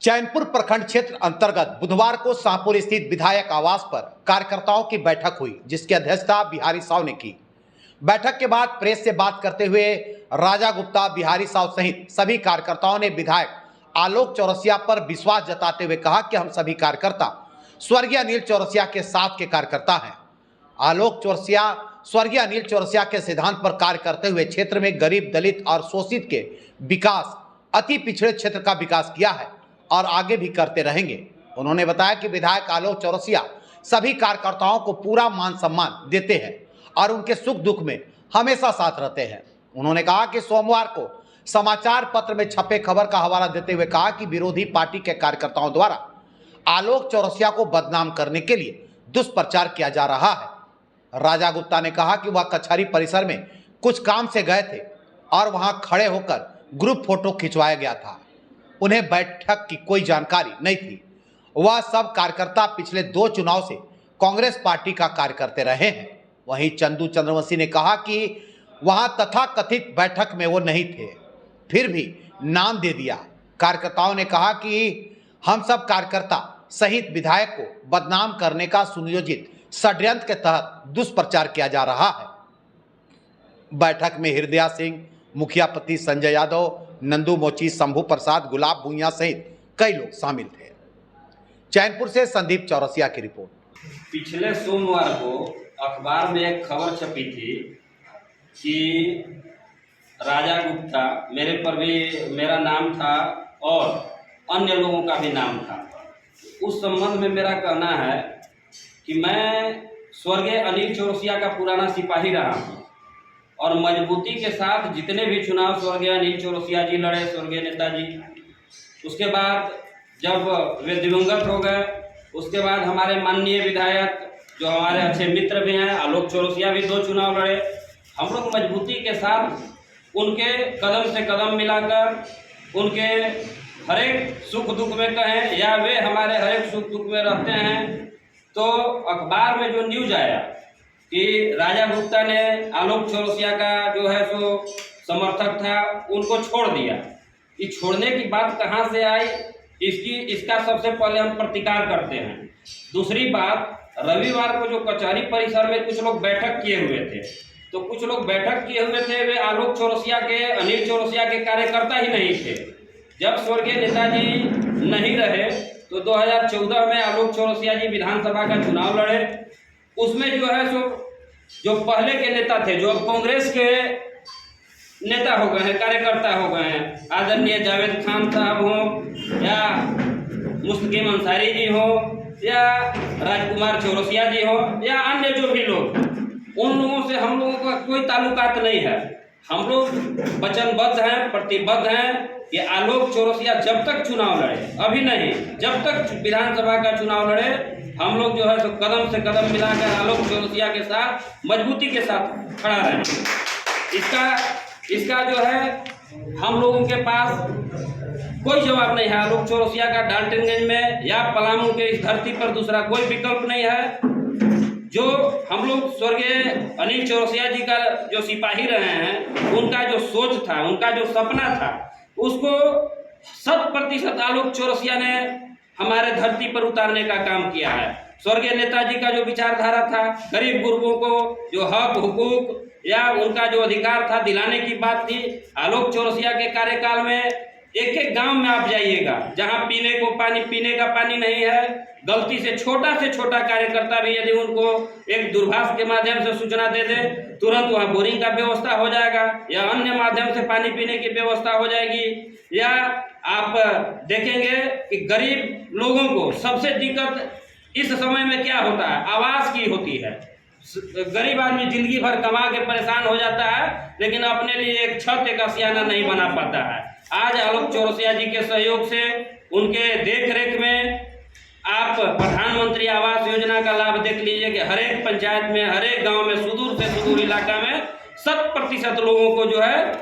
चैनपुर प्रखंड क्षेत्र अंतर्गत बुधवार को शाहपुर स्थित विधायक आवास पर कार्यकर्ताओं की बैठक हुई, जिसकी अध्यक्षता बिहारी साव ने की। बैठक के बाद प्रेस से बात करते हुए राजा गुप्ता, बिहारी साव सहित सभी कार्यकर्ताओं ने विधायक आलोक चौरसिया पर विश्वास जताते हुए कहा कि हम सभी कार्यकर्ता स्वर्गीय अनिल चौरसिया के साथ के कार्यकर्ता हैं। आलोक चौरसिया स्वर्गीय अनिल चौरसिया के सिद्धांत पर कार्य करते हुए क्षेत्र में गरीब, दलित और शोषित के विकास, अति पिछड़े क्षेत्र का विकास किया है और आगे भी करते रहेंगे। उन्होंने बताया कि विधायक आलोक चौरसिया सभी कार्यकर्ताओं को पूरा मान सम्मान देते हैं और उनके सुख दुख में हमेशा साथ रहते हैं। उन्होंने कहा कि सोमवार को समाचार पत्र में छपे खबर का हवाला देते हुए कहा कि विरोधी पार्टी के कार्यकर्ताओं द्वारा आलोक चौरसिया को बदनाम करने के लिए दुष्प्रचार किया जा रहा है। राजा गुप्ता ने कहा कि वह कचहरी परिसर में कुछ काम से गए थे और वहां खड़े होकर ग्रुप फोटो खिंचवाया गया था। उन्हें बैठक की कोई जानकारी नहीं थी। वह सब कार्यकर्ता पिछले 2 चुनाव से कांग्रेस पार्टी का कार्य करते रहे हैं। वहीं चंदू चंद्रवंशी ने कहा कि वहां तथाकथित बैठक में वो नहीं थे, फिर भी नाम दे दिया। कार्यकर्ताओं ने कहा कि हम सब कार्यकर्ता सहित विधायक को बदनाम करने का सुनियोजित षड्यंत्र के तहत दुष्प्रचार किया जा रहा है। बैठक में हृदया सिंह, मुखिया पति संजय यादव, नंदू मोची, शंभू प्रसाद, गुलाब भुइयां सहित कई लोग शामिल थे। चैनपुर से संदीप चौरसिया की रिपोर्ट। पिछले सोमवार को अखबार में एक खबर छपी थी कि राजा गुप्ता, मेरे पर भी मेरा नाम था और अन्य लोगों का भी नाम था। उस संबंध में मेरा कहना है कि मैं स्वर्गीय अनिल चौरसिया का पुराना सिपाही रहा हूँ और मजबूती के साथ जितने भी चुनाव स्वर्गीय अनिल चौरसिया जी लड़े, स्वर्गीय नेताजी, उसके बाद जब वे दिवंगत हो गए, उसके बाद हमारे माननीय विधायक जो हमारे अच्छे मित्र भी हैं, आलोक चौरसिया भी 2 चुनाव लड़े। हम लोग मजबूती के साथ उनके कदम से कदम मिलाकर उनके हर एक सुख दुख में कहें या वे हमारे हर एक सुख दुख में रहते हैं। तो अखबार में जो न्यूज आया कि राजा गुप्ता ने आलोक चौरसिया का जो है सो समर्थक था, उनको छोड़ दिया। ये छोड़ने की बात कहाँ से आई, इसका सबसे पहले हम प्रतिकार करते हैं। दूसरी बात, रविवार को जो कचहरी परिसर में कुछ लोग बैठक किए हुए थे, तो कुछ लोग बैठक किए हुए थे, वे आलोक चौरसिया के, अनिल चौरसिया के कार्यकर्ता ही नहीं थे। जब स्वर्गीय नेताजी नहीं रहे तो 2014 में आलोक चौरसिया जी विधानसभा का चुनाव लड़े। उसमें जो है सो जो पहले के नेता थे, जो अब कांग्रेस के नेता हो गए हैं, कार्यकर्ता हो गए हैं, आदरणीय जावेद खान साहब हो या मुस्तकीम अंसारी जी हो या राजकुमार चौरसिया जी हो या अन्य जो भी लोग, उन लोगों से हम लोगों का कोई ताल्लुकात नहीं है। हम लोग वचनबद्ध हैं, प्रतिबद्ध हैं कि आलोक चौरसिया जब तक चुनाव लड़े, अभी नहीं, जब तक विधानसभा का चुनाव लड़े, हम लोग जो है तो कदम से कदम मिलाकर आलोक चौरसिया के साथ मजबूती के साथ खड़ा रहें। इसका जो है हम लोगों के पास कोई जवाब नहीं है। आलोक चौरसिया का डाल्टनगंज में या पलामू के इस धरती पर दूसरा कोई विकल्प नहीं है। जो हम लोग स्वर्गीय अनिल चौरसिया जी का जो सिपाही रहे हैं, उनका जो सोच था, उनका जो सपना था, उसको 100% आलोक चौरसिया ने हमारे धरती पर उतारने का काम किया है। स्वर्गीय नेताजी का जो विचारधारा था, गरीब गुरबों को जो हक हुकूक या उनका जो अधिकार था दिलाने की बात थी। आलोक चौरसिया के कार्यकाल में एक गांव में आप जाइएगा जहां पीने का पानी नहीं है, गलती से छोटा कार्यकर्ता भी यदि उनको एक दूरभाष के माध्यम से सूचना दे दे, तुरंत वहां बोरिंग का व्यवस्था हो जाएगा या अन्य माध्यम से पानी पीने की व्यवस्था हो जाएगी। या आप देखेंगे कि गरीब लोगों को सबसे दिक्कत इस समय में क्या होता है, आवास की होती है। गरीब आदमी जिंदगी भर कमा के परेशान हो जाता है, लेकिन अपने लिए एक छत, एक आशियाना नहीं बना पाता है। आज आलोक चौरसिया जी के सहयोग से, उनके देख रेख में आप प्रधानमंत्री आवास योजना का लाभ देख लीजिए कि हर एक पंचायत में, हर एक गांव में, सुदूर से सुदूर इलाका में 100% लोगों को जो है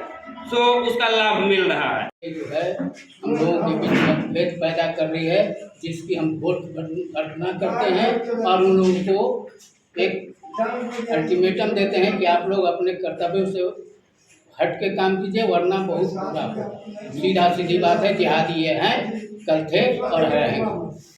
सो उसका लाभ मिल रहा है। ये जो है हम लोगों के बीच मतभेद पैदा कर रही है, जिसकी हम वोट घटना करते हैं और उन लोगों को एक अल्टीमेटम देते हैं कि आप लोग अपने कर्तव्यों से हट के काम कीजिए, वरना बहुत बुरा होगा। सीधा सीधी बात है, जिहादी ये हैं कल थे और रहेंगे।